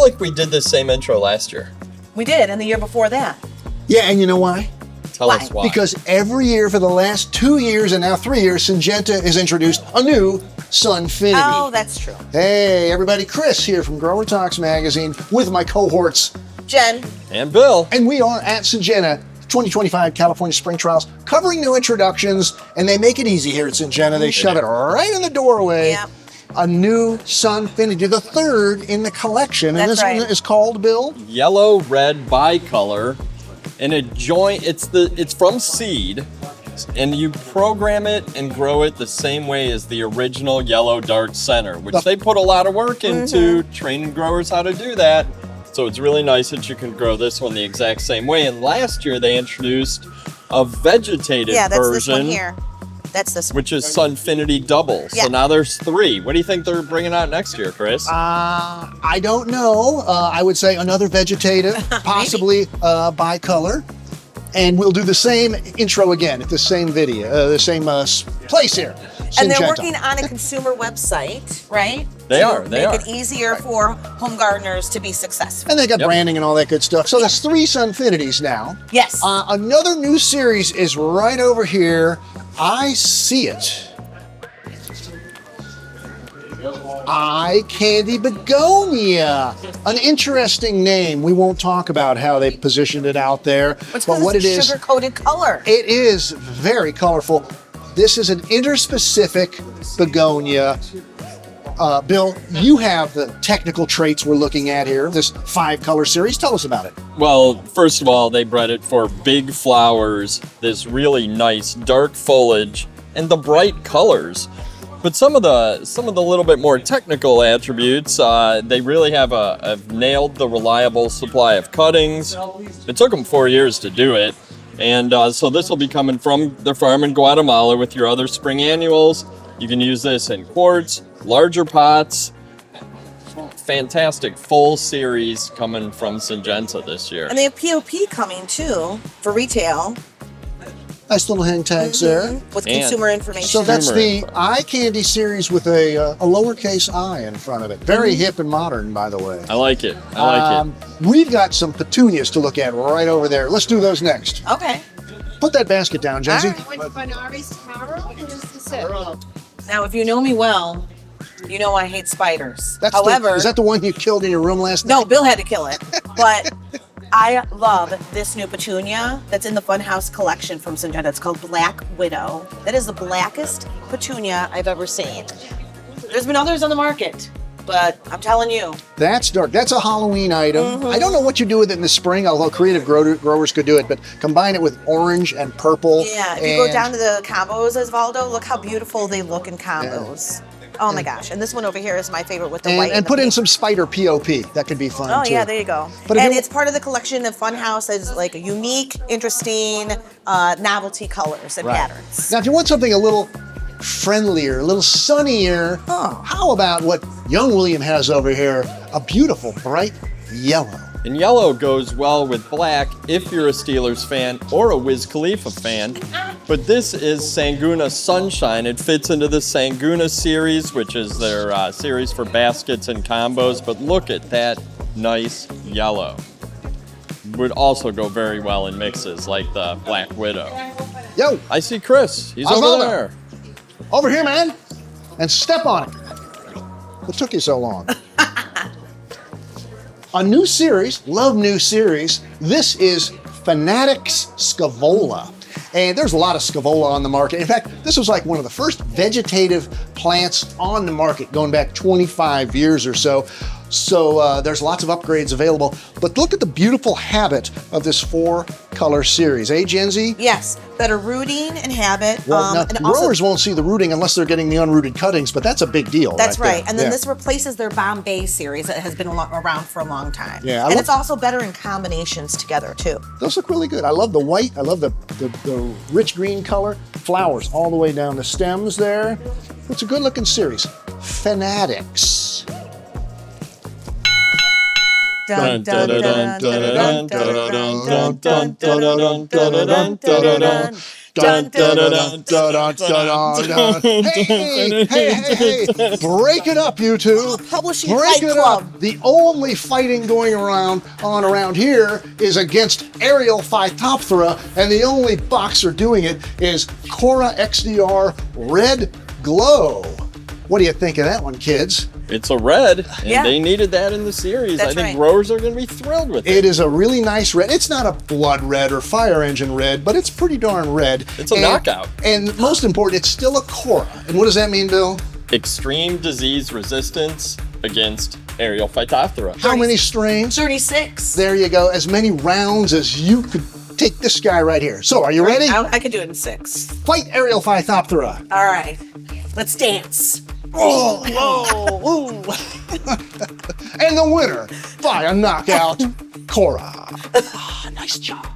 feel like we did this same intro last year. We did, and the year before that. Yeah, and you know why? Tell us why. Because every year for the last 2 years and now 3 years, Syngenta has introduced a new Sunfinity. Oh, that's true. Hey, everybody, Chris here from Growertalks magazine with my cohorts, Jen. And Bill. and we are at Syngenta 2025 California Spring Trials, covering new introductions, and they make it easy here at Syngenta. They shove it right in the doorway. Yep. A new Sunfinity, the third in the collection, and That's this right. one is called, Bill? Yellow red bicolor, and it's from seed, and you program it and grow it the same way as the original yellow dark center, which they put a lot of work into training growers how to do that. So it's really nice that you can grow this one the exact same way. And last year they introduced a vegetative Yeah, that's version, this one here. That's this one. which is Sunfinity Double. Yeah. So now there's 3. What do you think they're bringing out next year, Chris? I don't know. I would say another vegetative, possibly bicolor. And we'll do the same intro again at the same video, the same place here. And they're Syngenta. working on a consumer website, right? They to are, they make are. it easier for home gardeners to be successful. And they got branding and all that good stuff. So there's 3 Sunfinities now. Yes. Another new series is right over here. I see it. Eye Candy Begonia. An interesting name. We won't talk about how they positioned it out there. It's but what it is, sugar-coated color. it is very colorful. This is an interspecific begonia. Bill, you have the technical traits we're looking at here, this 5-color series. Tell us about it. Well, first of all, they bred it for big flowers, this really nice dark foliage, and the bright colors. But some of the little bit more technical attributes, they really have nailed the reliable supply of cuttings. It took them 4 years to do it. And so this will be coming from the farm in Guatemala with your other spring annuals. You can use this in quarts, larger pots. Fantastic full series coming from Syngenta this year. And they have POP coming too for retail Nice little hang tags there. with And- consumer information. So that's the Consumer Eye Candy series with a lowercase I in front of it. Very hip and modern, by the way. I like it. I like it. We've got some petunias to look at right over there. Let's do those next. Okay. Put that basket down, Jency. Now, if you know me well, you know I hate spiders. That's However, is that the one you killed in your room last night? no, Bill had to kill it. But I love this new petunia that's in the Funhouse collection from Syngenta. It's called Black Widow. That is the blackest petunia I've ever seen. There's been others on the market, but I'm telling you, That's dark. That's a Halloween item. I don't know what you do with it in the spring, although creative growers could do it, but combine it with orange and purple. yeah, if you go and- down to the combos, Osvaldo, look how beautiful they look in combos. Oh my gosh. And this one over here is my favorite with the white. and the put in pink. some spider POP. That could be fun Oh too. yeah, there you go. But if And you- it's part of the collection of Funhouse as like a unique, interesting novelty colors and patterns. Now, if you want something a little friendlier, a little sunnier, how about what young William has over here? A beautiful, bright yellow. And yellow goes well with black if you're a Steelers fan or a Wiz Khalifa fan. But this is Sanguna Sunshine. It fits into the Sanguna series, which is their series for baskets and combos. But look at that nice yellow. Would also go very well in mixes like the Black Widow. Yo, I see Chris. He's Osvaldo. over there. over here, man, and step on it. What took you so long? A new series, love new series. This is Fanatics Scaevola. And there's a lot of scaevola on the market. In fact, this was like one of the first vegetative plants on the market going back 25 years or so. So there's lots of upgrades available. But look at the beautiful habit of this 4-color series. Eh, Gen Z? Yes, better rooting and habit. Well, now, and also, growers won't see the rooting unless they're getting the unrooted cuttings, but that's a big deal. that's right. there. And then Yeah. this replaces their Bombay series that has been around for a long time. Yeah, I and love- it's also better in combinations together too. Those look really good. I love the white. I love the rich green color. Flowers all the way down the stems there. It's a good looking series. Fanatics. Dun, dun, dun, dun, dun, dun, dun, dun, dun, dun, dun, dun, dun, dun. Dun, dun, dun, dun, dun, dun, dun, dun. Hey, break it up, you two. Publishing Break Fight it Club. up. The only fighting going around here is against Aerial Phytophthora, and the only boxer doing it is Cora XDR Red Glow. What do you think of that one, kids? It's a red, and Yeah. they needed that in the series. That's I think right. growers are going to be thrilled with it. It is a really nice red. It's not a blood red or fire engine red, but it's pretty darn red. It's a knockout. And most important, it's still a Cora. And what does that mean, Bill? Extreme disease resistance against Aerial Phytophthora. How many strains? 36. There you go. As many rounds as you could take this guy right here. So, are you ready? I could do it in 6. Fight Aerial Phytophthora. All right. Let's dance. Oh. Whoa. Ooh. And the winner by a knockout, Cora. Nice job.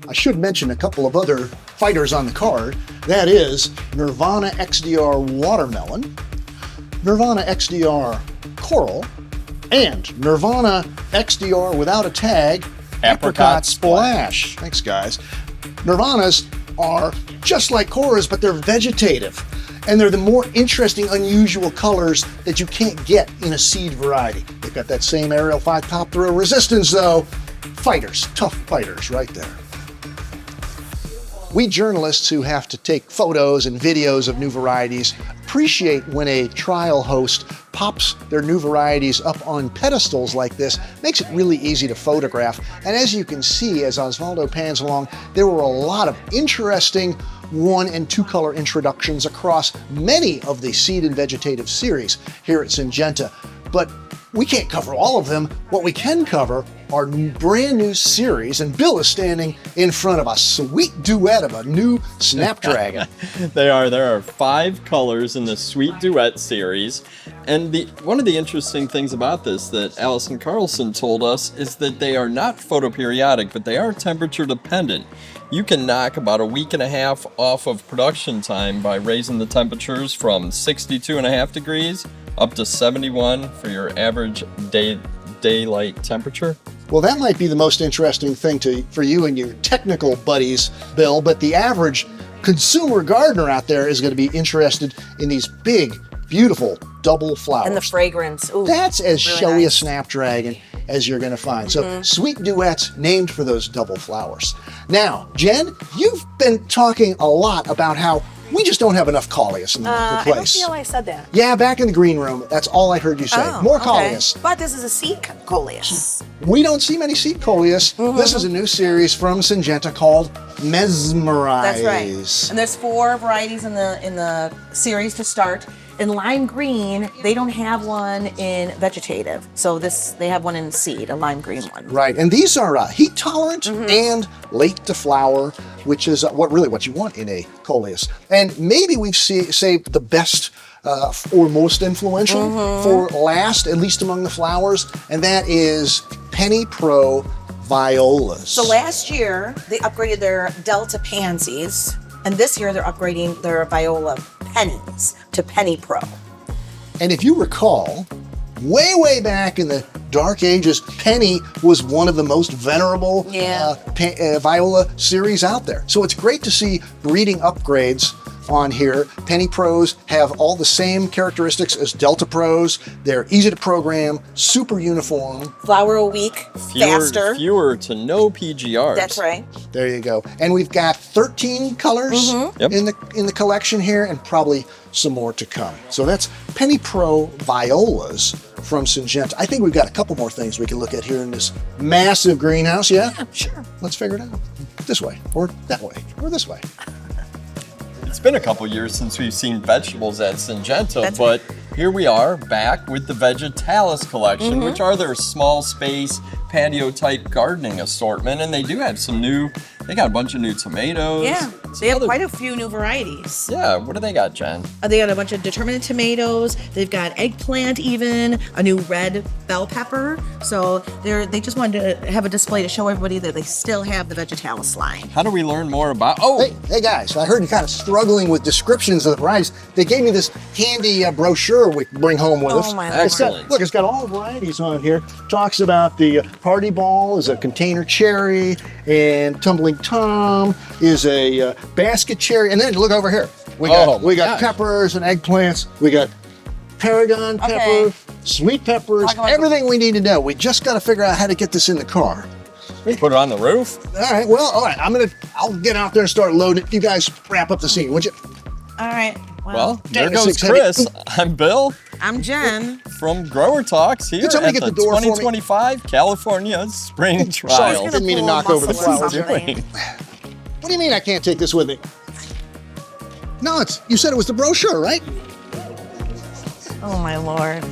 I should mention a couple of other fighters on the card. That is Nirvana XDR Watermelon, Nirvana XDR Coral, and Nirvana XDR without a tag, Apricot Splash. Thanks, guys. Nirvanas are just like Coras, but they're vegetative. And they're the more interesting, unusual colors that you can't get in a seed variety. They've got that same Aerial Phytophthora resistance, though. Fighters, tough fighters right there. We journalists who have to take photos and videos of new varieties appreciate when a trial host pops their new varieties up on pedestals like this. Makes it really easy to photograph. And as you can see, as Osvaldo pans along, there were a lot of interesting 1 and 2 color introductions across many of the seed and vegetative series here at Syngenta. But we can't cover all of them. What we can cover are brand new series, and Bill is standing in front of a sweet duet of a new snapdragon. There are 5 colors in the Sweet Duet series, and one of the interesting things about this that Allison Carlson told us is that they are not photoperiodic, but they are temperature dependent. You can knock about a week and a half off of production time by raising the temperatures from 62.5 degrees up to 71 for your average daylight temperature. Well, that might be the most interesting thing for you and your technical buddies, Bill, but the average consumer gardener out there is going to be interested in these big, beautiful double flowers. And the fragrance. Ooh, That's as really showy a nice. snapdragon as you're going to find. So sweet duets named for those double flowers. Now, Jen, you've been talking a lot about how we just don't have enough coleus in the I don't place. feel I said that. Yeah, back in the green room, that's all I heard you say. Oh, More okay. coleus. But this is a seed coleus. We don't see many seed coleus. This is a new series from Syngenta called Mesmerize. That's right. And there's 4 varieties in the series to start. In lime green, they don't have one in vegetative. So they have one in seed, a lime green one. Right, and these are heat tolerant and late to flower, which is what you want in a coleus. And maybe we've saved the best or most influential for last, at least among the flowers, and that is Penny Pro violas. So last year, they upgraded their Delta pansies. And this year, they're upgrading their viola pennies to Penny Pro. And if you recall, way back in the dark ages, Penny was one of the most venerable viola series out there. So it's great to see breeding upgrades on here. Penny Pros have all the same characteristics as Delta Pros. They're easy to program, super uniform. Flower a week, faster. Fewer to no PGRs. That's right. There you go. And we've got 13 colors Yep. in the collection here, and probably some more to come. So that's Penny Pro violas from Syngenta. I think we've got a couple more things we can look at here in this massive greenhouse. Yeah? Sure. Let's figure it out. This way, or that way, or this way. It's been a couple years since we've seen vegetables at Syngenta, That's but here we are back with the Vegetalis collection, which are their small space patio type gardening assortment, and they do have they got a bunch of new tomatoes, They have quite a few new varieties. Yeah, what do they got, Jen? They got a bunch of determinate tomatoes. They've got eggplant, even a new red bell pepper. So they just wanted to have a display to show everybody that they still have the Vegetalis line. How do we learn more about? Oh, Hey guys, I heard you kind of struggling with descriptions of the varieties. They gave me this handy brochure we can bring home with us. Oh my It's got- Excellent. look, it's got all the varieties on here. Talks about the Party Ball is a container cherry, and Tumbling Tom is a basket cherry. And then look over here. We got gosh. peppers and eggplants. We got Paragon Okay. pepper, sweet peppers, Talk about- everything we need to know. We just got to figure out how to get this in the car. put it on the roof. All right, well, all right. I'll get out there and start loading it. You guys wrap up the scene, would you? All right. Well, there Dang, goes 670. Chris. I'm Bill I'm Jen. from Growertalks here Can somebody at get the the door for me? 2025 California Spring Sorry, Trials. didn't mean to pull a knock over the muscle or flowers. something. What do you mean I can't take this with me? No, you said it was the brochure, right? Oh my lord.